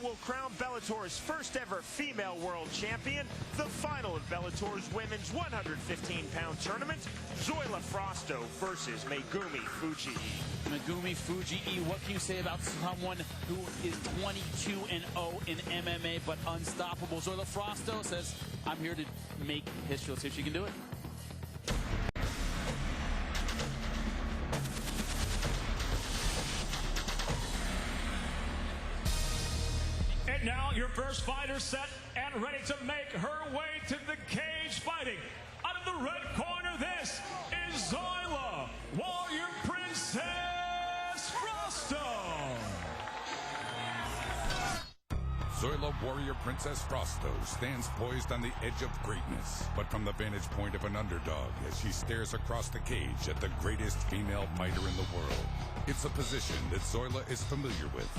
will crown Bellator's first ever female world champion. The final of Bellator's women's 115-pound tournament, Zoila Frausto versus Megumi Fujii. Megumi Fujii, what can you say about someone who is 22-0 in MMA but unstoppable? Zoila Frausto says, I'm here to make history. Let's see if she can do it. And now your first fighter set and ready to make her way to the cage fighting. Out of the red corner, this is Zoila, Warrior Princess Frausto. Zoila Warrior Princess Frausto stands poised on the edge of greatness, but from the vantage point of an underdog as she stares across the cage at the greatest female fighter in the world. It's a position that Zoila is familiar with.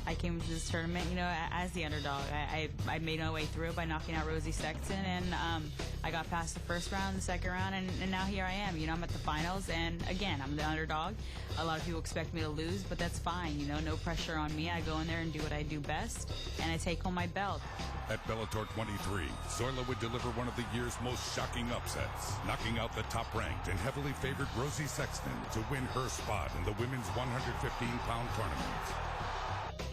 I came to this tournament, as the underdog. I made my way through by knocking out Rosie Sexton, and I got past the first round, the second round, and now here I am. I'm at the finals, and again, I'm the underdog. A lot of people expect me to lose, but that's fine. No pressure on me. I go in there and do what I do best, and I take home my belt. At Bellator 23, Zoila would deliver one of the year's most shocking upsets, knocking out the top-ranked and heavily favored Rosie Sexton to win her spot in the women's 115-pound tournament.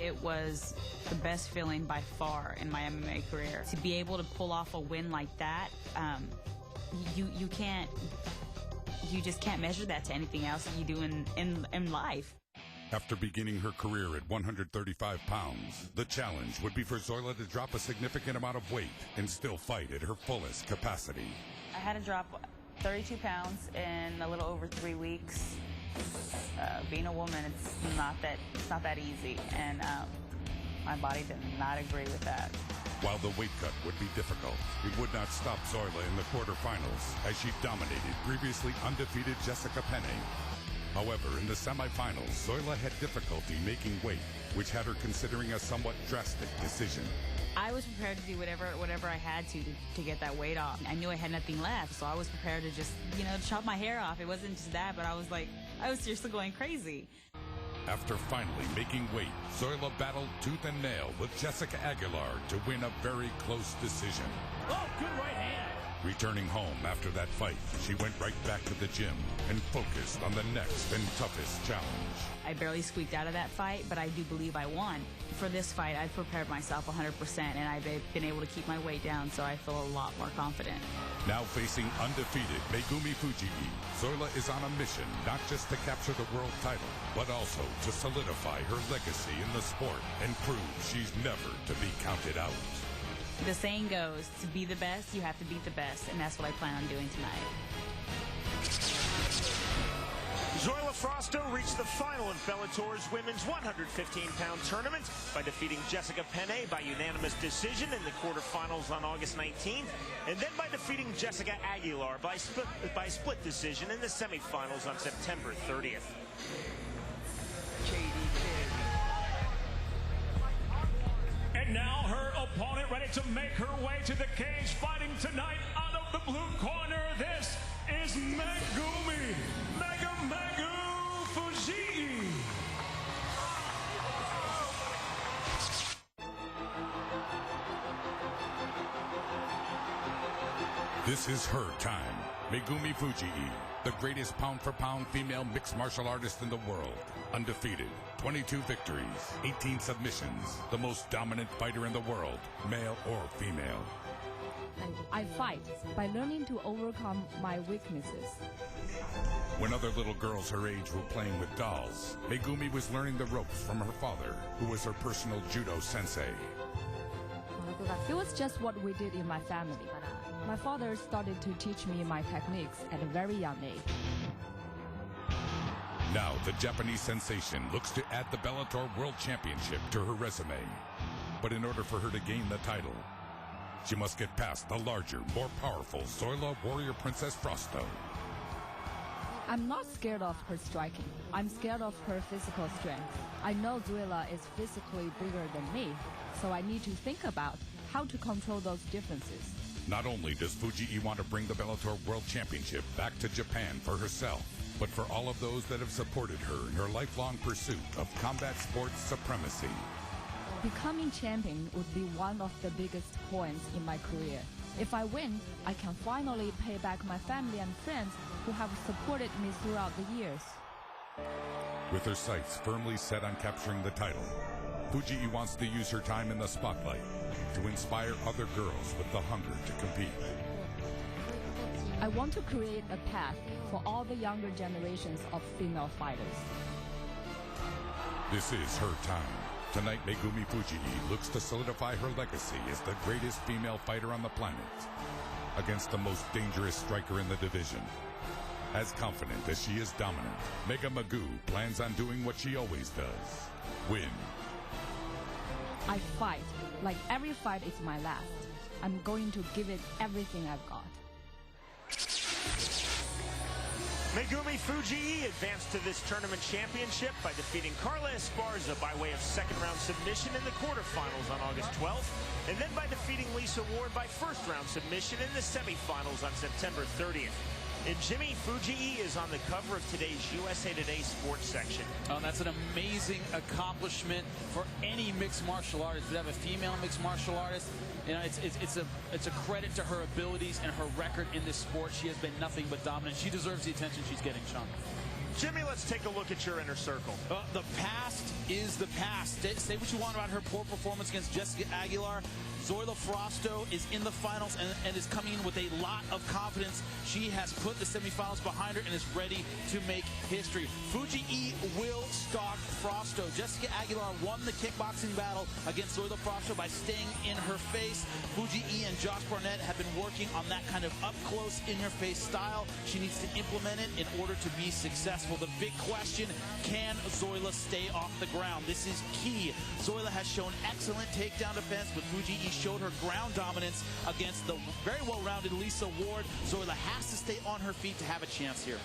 It was the best feeling by far in my MMA career. To be able to pull off a win like that, you just can't measure that to anything else that you do in life. After beginning her career at 135 pounds, the challenge would be for Zoila to drop a significant amount of weight and still fight at her fullest capacity. I had to drop 32 pounds in a little over 3 weeks. Being a woman, it's not that easy, and my body did not agree with that. While the weight cut would be difficult, it would not stop Zoila in the quarterfinals as she dominated previously undefeated Jessica Penne. However, in the semifinals, Zoila had difficulty making weight, which had her considering a somewhat drastic decision. I was prepared to do whatever I had to get that weight off. I knew I had nothing left, so I was prepared to just, chop my hair off. It wasn't just that, but I was seriously going crazy. After finally making weight, Zoila battled tooth and nail with Jessica Aguilar to win a very close decision. Oh, good right hand. Returning home after that fight, she went right back to the gym and focused on the next and toughest challenge. I barely squeaked out of that fight, but I do believe I won. For this fight, I've prepared myself 100%, and I've been able to keep my weight down, so I feel a lot more confident. Now facing undefeated Megumi Fujii, Zoila is on a mission not just to capture the world title, but also to solidify her legacy in the sport and prove she's never to be counted out. The saying goes, to be the best, you have to beat the best, and that's what I plan on doing tonight. Zoila Frausto reached the final of Bellator's women's 115-pound tournament by defeating Jessica Penne by unanimous decision in the quarterfinals on August 19th, and then by defeating Jessica Aguilar by split decision in the semifinals on September 30th. And now her opponent ready to make her way to the cage fighting tonight. Out of the blue corner, this is Megumi Fujii. This is her time. Megumi Fujii, the greatest pound-for-pound female mixed martial artist in the world. Undefeated, 22 victories, 18 submissions, the most dominant fighter in the world, male or female. I fight by learning to overcome my weaknesses. When other little girls her age were playing with dolls, Megumi was learning the ropes from her father, who was her personal judo sensei. It was just what we did in my family. My father started to teach me my techniques at a very young age. Now the Japanese sensation looks to add the Bellator World Championship to her resume. But in order for her to gain the title, she must get past the larger, more powerful Zoila Warrior Princess Frausto. I'm not scared of her striking. I'm scared of her physical strength. I know Zoila is physically bigger than me, so I need to think about how to control those differences. Not only does Fujii want to bring the Bellator World Championship back to Japan for herself, but for all of those that have supported her in her lifelong pursuit of combat sports supremacy. Becoming champion would be one of the biggest points in my career. If I win, I can finally pay back my family and friends who have supported me throughout the years. With her sights firmly set on capturing the title, Fujii wants to use her time in the spotlight to inspire other girls with the hunger to compete. I want to create a path for all the younger generations of female fighters. This is her time. Tonight, Megumi Fujii looks to solidify her legacy as the greatest female fighter on the planet against the most dangerous striker in the division. As confident as she is dominant, Megumi plans on doing what she always does: win. I fight like every fight is my last. I'm going to give it everything I've got. Megumi Fujii advanced to this tournament championship by defeating Carla Esparza by way of second-round submission in the quarterfinals on August 12th, and then by defeating Lisa Ward by first-round submission in the semifinals on September 30th. And Jimmy, Fujii is on the cover of today's USA Today sports section. Oh, that's an amazing accomplishment for any mixed martial artist. To have a female mixed martial artist, you know, it's a credit to her abilities and her record in this sport. She has been nothing but dominant. She deserves the attention she's getting, Sean. Jimmy, let's take a look at your inner circle. The past is the past. Say what you want about her poor performance against Jessica Aguilar. Zoila Frausto is in the finals and is coming in with a lot of confidence. She has put the semifinals behind her and is ready to make history. Fujii will stalk Frausto. Jessica Aguilar won the kickboxing battle against Zoila Frausto by staying in her face. Fujii and Josh Barnett have been working on that kind of up-close, in-your-face style. She needs to implement it in order to be successful. The big question, can Zoila stay off the ground? This is key. Zoila has shown excellent takedown defense, but Fujii showed her ground dominance against the very well-rounded Lisa Ward. Zoila has to stay on her feet to have a chance here.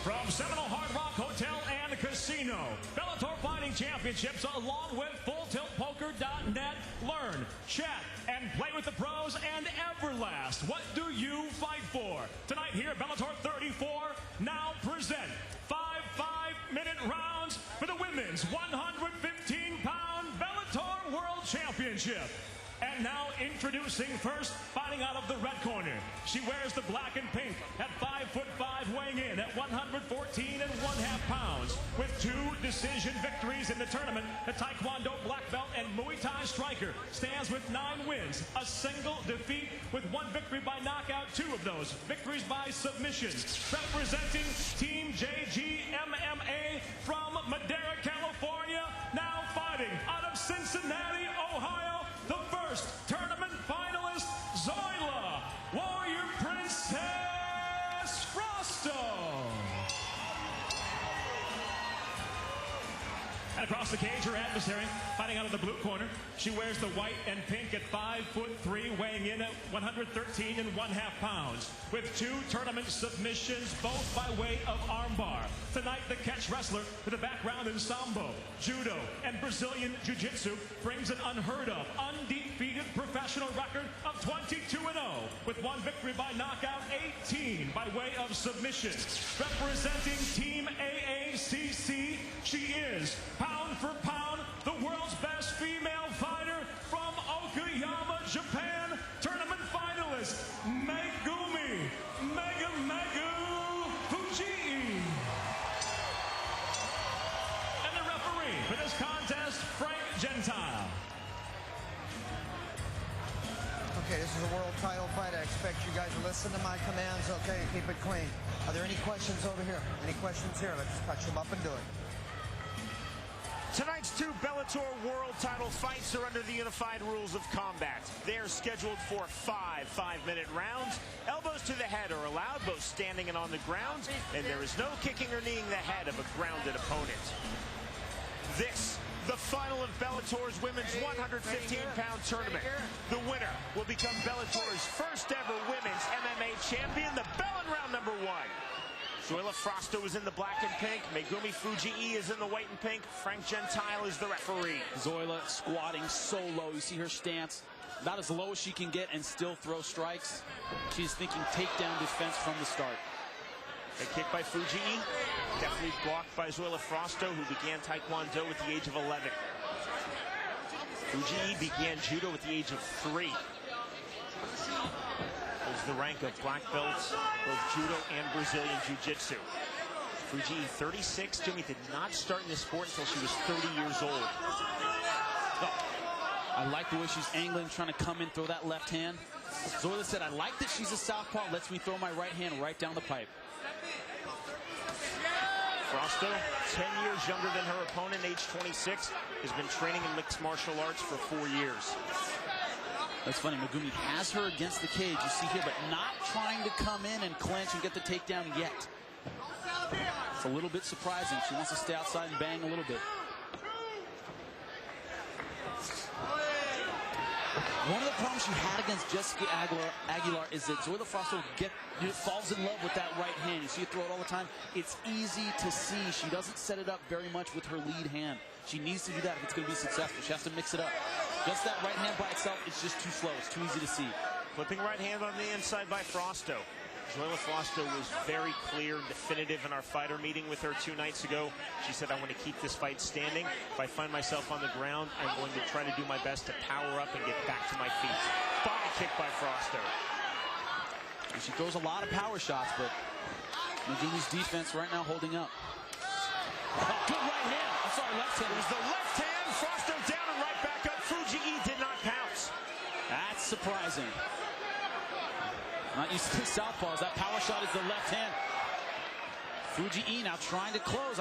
From Seminole Hard Rock Hotel and Casino, Bellator Fighting Championships along with FullTiltPoker.net. Learn, chat, and play with the pros and Everlast. What do you fight for? Tonight here at Bellator 34, now present 5 5-minute rounds for the women's 115-pound Bellator World Championship. And now introducing first, fighting out of the red corner. She wears the black and pink at 5'5", weighing in at 114.5 pounds. With 2 decision victories in the tournament, the Taekwondo black belt and Muay Thai striker stands with 9 wins, a single defeat, with 1 victory by knockout, 2 of those victories by submission. Representing Team JG MMA from Madera, California, now fighting out of Cincinnati, Ohio, the first tournament finalist, Zoila, Warrior Princess Frausto. And across the cage, her adversary, fighting out of the blue corner. She wears the white and pink at 5'3", weighing in at 113.5 pounds. With 2 tournament submissions, both by way of armbar. Tonight, the catch wrestler with a background in Sambo, Judo, and Brazilian Jiu-Jitsu brings an unheard of, undefeated professional record of 22-0, with 1 victory by knockout, 18 by way of submission. Representing Team AACC, she is, pound for pound, the world's best female fighter from Okayama, Japan, tournament finalist, Megumi Fujii. And the referee for this contest, Frank Gentile. Okay, this is a world title fight. I expect you guys to listen to my commands. Okay, keep it clean. Are there any questions over here? Any questions here? Let's touch them up and do it. Tonight's 2 Bellator world title fights are under the unified rules of combat. They are scheduled for 5 5-minute rounds. Elbows to the head are allowed, both standing and on the ground, and there is no kicking or kneeing the head of a grounded opponent. This, the final of Bellator's women's 115-pound tournament. The winner will become Bellator's first ever women's MMA champion, the bell in round number 1. Zoila Frausto is in the black and pink. Megumi Fujii is in the white and pink. Frank Gentile is the referee. Zoila squatting so low. You see her stance about as low as she can get and still throw strikes. She's thinking takedown defense from the start. A kick by Fujii. Definitely blocked by Zoila Frausto, who began Taekwondo at the age of 11. Fujii began judo at the age of 3. Holds the rank of black belts, both judo and Brazilian jiu-jitsu. Fujii, 36. Jimmy did not start in this sport until she was 30 years old. I like the way she's angling, trying to come in, throw that left hand. Zoila said, I like that she's a southpaw, lets me throw my right hand right down the pipe. Frausto, 10 years younger than her opponent, age 26, has been training in mixed martial arts for 4 years. That's funny, Megumi has her against the cage, you see here, but not trying to come in and clinch and get the takedown yet. It's a little bit surprising. She wants to stay outside and bang a little bit. One of the problems she had against Jessica Aguilar is that Zoila Frausto falls in love with that right hand. You see her throw it all the time. It's easy to see. She doesn't set it up very much with her lead hand. She needs to do that if it's going to be successful. She has to mix it up. Just that right hand by itself is just too slow. It's too easy to see. Flipping right hand on the inside by Frausto. Zoila Frausto was very clear and definitive in our fighter meeting with her 2 nights ago. She said, I want to keep this fight standing. If I find myself on the ground, I'm going to try to do my best to power up and get back to my feet. Body kick by Frausto. She throws a lot of power shots, but Megumi's defense right now holding up. Good right hand. I'm sorry, left hand. It was the left hand. Frausto down and right back up. Fujii did not pounce. That's surprising. Not used to southpaws. That power shot is the left hand. Fujii now trying to close.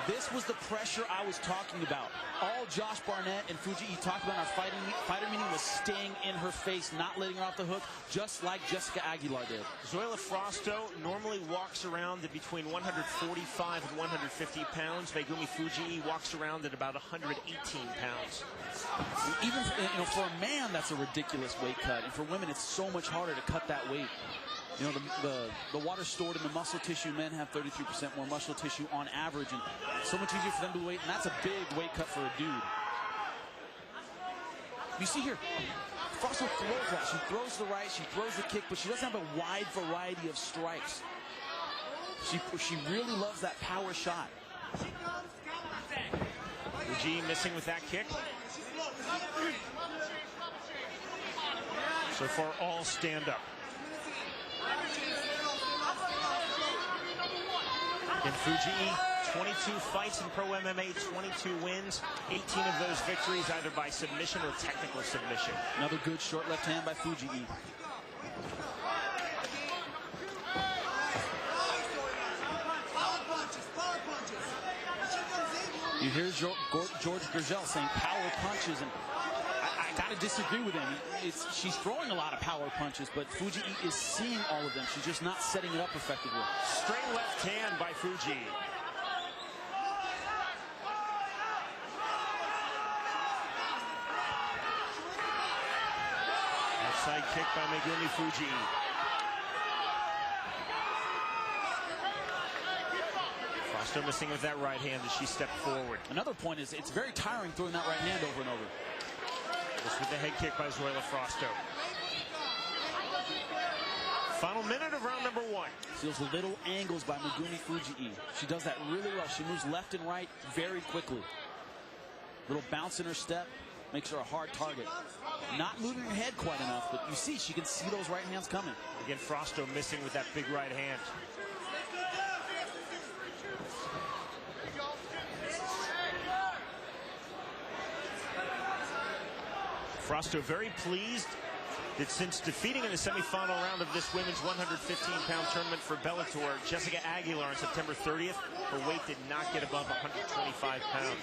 This was the pressure I was talking about. All Josh Barnett and Fujii talked about in our fighter meeting was staying in her face, not letting her off the hook, just like Jessica Aguilar did. Zoila Frausto normally walks around at between 145 and 150 pounds. Megumi Fujii walks around at about 118 pounds. Even for a man, that's a ridiculous weight cut, and for women, it's so much harder to cut that weight. You know, the water's stored in the muscle tissue. Men have 33% more muscle tissue on average, and so much easier for them to weight, and that's a big weight cut for a dude. You see here, Frausto throws that. She throws the right, she throws the kick, but she doesn't have a wide variety of strikes. She really loves that power shot. Fujii missing with that kick. So far, all stand up. In Fujii, 22 fights in pro MMA, 22 wins, 18 of those victories either by submission or technical submission. Another good short left hand by Fujii. You hear George Gurgel saying power punches, and I gotta disagree with him. She's throwing a lot of power punches, but Fujii is seeing all of them. She's just not setting it up effectively. Straight left hand by Fujii. Outside kick by Megumi Fujii. Frausto missing with that right hand as she stepped forward. Another point is it's very tiring throwing that right hand over and over. This with the head kick by Zoila Frausto. Final minute of round number 1. See those little angles by Megumi Fujii. She does that really well. She moves left and right very quickly. Little bounce in her step makes her a hard target. Not moving her head quite enough, but you see she can see those right hands coming. Again, Frausto missing with that big right hand. Frausto very pleased that since defeating in the semifinal round of this women's 115-pound tournament for Bellator, Jessica Aguilar on September 30th, her weight did not get above 125 pounds.